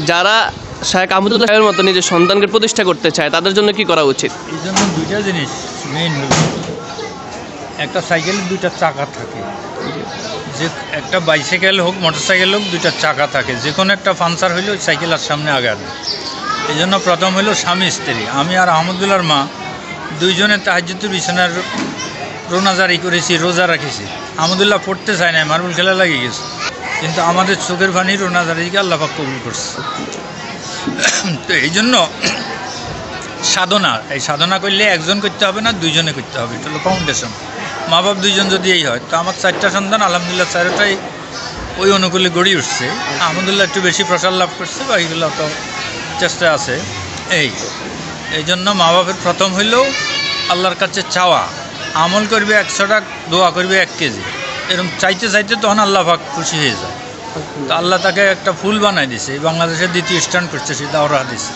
যারা শায়েখ আহমদুল্লাহ সাহেবের মতো নিজের সন্তানকে প্রতিষ্ঠা করতে চায় তাদের জন্য কি করা উচিত? এই জন্য দুইটা জিনিস মেইন হলো, একটা সাইকেলের দুইটা চাকা থাকে, যে একটা বাইসাইকেল হোক মোটরসাইকেল হোক দুইটা চাকা থাকে, যে কোনো একটা পাঞ্চার হইলে ওই সাইকেল আর সামনে আগাবে। এই জন্য প্রথম হলো স্বামী স্ত্রী, আমি আর আহমদুল্লাহর মা দুইজনে তাহাজ্জুদের বিছানার রোনাজারি করেছি, রোজা রাখেছি। আহমদুল্লাহ পড়তে চায় না, মার্বেল খেলা লাগিয়ে গেছে, কিন্তু আমাদের চোখের পানি রোনাজারিকে আল্লাহ পাক কবুল করছে। তো এই জন্য সাধনা, এই সাধনা করলে একজন করতে হবে না, দুইজনে করতে হবে, এটা হলো ফাউন্ডেশন। মা বাপ দুইজন যদি এই হয়, তো আমার 4টা সন্তান আলহামদুলিল্লাহ 4টাই ওই অনুকূলে গড়ে উঠছে। আহমদুল্লাহ একটু বেশি প্রসার লাভ করছে, বাকিগুলো তো চেষ্টা আছে। এই জন্য মা বাপের প্রথম হইলেও আল্লাহর কাছে চাওয়া, আমল করবে 100টা, দোয়া করবে 1 কেজি, এরকম চাইতে চাইতে তখন আল্লাহ পাক খুশি হয়ে যায়। তো আল্লাহ তাকে একটা ফুল বানাই দিছে, এই বাংলাদেশের দ্বিতীয় স্ট্যান্ড করছে, সে দাওরা দিছে।